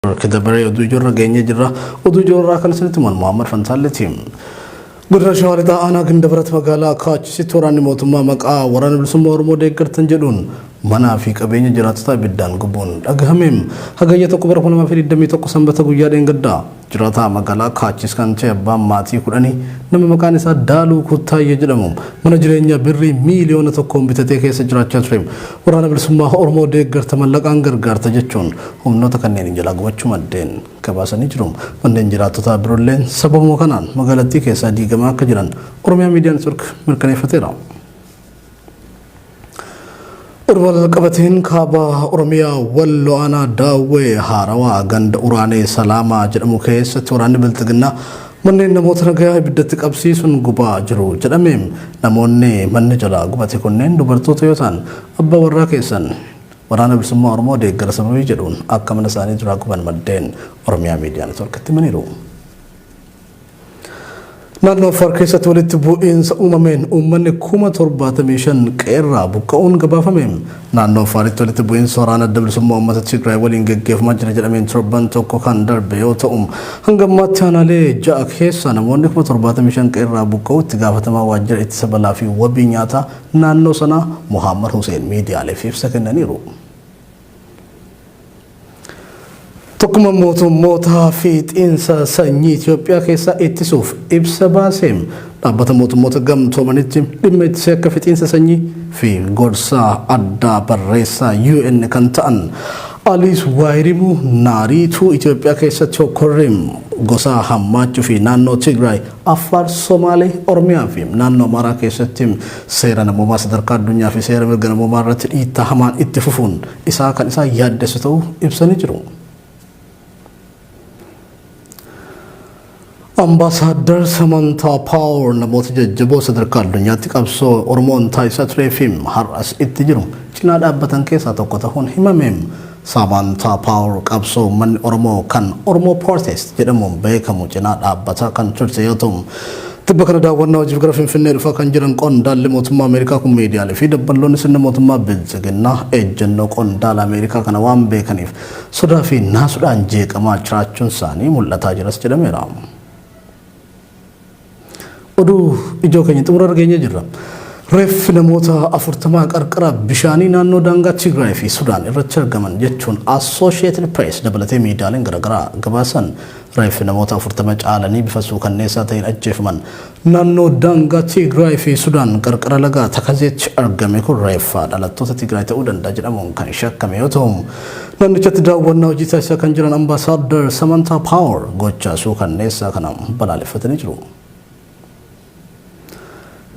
كدبري oduu jorra geenye jirra oduu jorra kan isinitti Muhammad Fantaalleetiin Godha shawarita ana gindabarat magaalaa kaachisitti waraanni mootummaa maqaa waraana bilisummaa Oromoo deeggartan jedhuun manaa fi qabeenya jiraattotaa ibiddaan gubuun dhagahameem hagayya tokko bara 2021 sanbata guyyaa dheengaddaa jiraataa magaalaa kaachis kan ta'e abbaan maatii 10 nama maqaan isaa Daaluu Kuttaayee jedhamu mana jireenyaa birrii miiliyoona tokkoon bitatee keessa jiraachaa ture waraana bilisummaa Oromoo deeggarta mallaqaan gargaarta jechuun humnoota kanneen jala gubachuu maddeen kabaasanii jiru manneen jiraattotaa biroolleen sababuma kanaan magaalattii keessa diigamaa akka jiran Oromiyaa Miidiyaa Network mirkaneeffateera. Urwal qabateen kaaba Oromiyaa Walloo Aanaa Daawwee Haarawaa ganda Uraanee Salaamaa jedhamu keessatti waraanni biltiginaa manneen namoota nagaa ibiddatti qabsiisuun gubaa jiru jedhameem namoonni manni jala gubate kunneen dubartoota yoo ta'an abbaa warraa keessan waraana bilisummaa Oromoo deeggara sababii jedhuun akka mana isaanii duraa guban maddeen Oromiyaa Miidiyaa Networkitti himaniiru. Naannoo Affaar keessatti walitti bu'iinsa uumameen uummanni 75,000 qeerraa buqqa'uun gabaafameem naannoo Affaaritti walitti bu'iinsa waraana adda bilisummaa uummata Tigraay waliin geggeeffamaa jira jedhameen torban tokko kan darbe yoo ta'u hanga ammaatti aanaalee 6 keessa namoonni 75,000 qeerraa buqqa'uu itti gaafatamaa waajjira ittisa balaa fi wabii nyaataa naannoo sanaa Muhammad Hussein miidiyaaleef ibsa kennaniiru. Tokkuma mootummoota fi xiinsa sanyii Itoophiyaa keessa ittisuuf ibsa baaseem dhaabbata mootummoota gamtoomanitti dhimma ittisee akka fixiinsa sanyii fi gorsaa addaa barreessaa UN kan ta'an Aliis Waayirimu naariituu Itoophiyaa keessatti hokkorreem gosa hammaachuu fi naannoo Tigraay Affaar Somaalee Oromiyaa fi naannoo Amaaraa keessatti seera namummaa sadarkaa addunyaa fi seera mirga namummaa irratti dhiittaa hamaan itti fufuun isaa kan isaa yaaddessu ta'uu ibsanii jiru. Ambassador Samantha Power namoota jajjaboo sadarkaa addunyaatti qabsoo Oromoon taasisaa ture fi har'as itti jiru cinaa dhaabbatan keessaa tokko ta'uun himameem Samantha Power qabsoo manni Oromoo kan Oromo Protest jedhamuun beekamu cinaa dhaabbataa kan turte yoo ta'u tibba kana daawwannaa hojiif gara Finfinnee dhufaa kan jiran qondaalli mootummaa Ameerikaa kun miidiyaalee fi dabballoonni sirna mootummaa bilchiginnaa ejjennoo qondaala Ameerikaa kana waan beekaniif sodaa fi naasuudhaan jeeqamaa jiraachuun isaanii mul'ataa jiras jedhameera. Oduu ijoo keenya xumura argeenye jirra. Reeffi namoota 40 qarqara bishaanii naannoo daangaa Tigraay fi Sudaan irratti argaman jechuun Associated Press dabalatee miidiyaaleen garaagaraa gabaasan reeffi namoota 40 caalanii bifa suukanneessaa ta'een ajjeefaman naannoo daangaa Tigraay fi Sudaan qarqara lagaa Takazeetti argame kun reeffa dhalattoota Tigraay ta'uu danda'a jedhamuun kan shakkame yoo ta'u naannichatti daawwannaa hojii taasisaa kan jiran Ambassador Samantha Power gocha suukanneessaa kana balaaleffatanii jiru.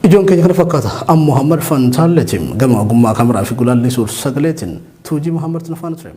Ijoon keenya kana fakkaata Muhammad Fantaalleetiin gama ogummaa kaameraa fi gulaalli suur sagaleetiin tuujii Muhammad Nafaana ture.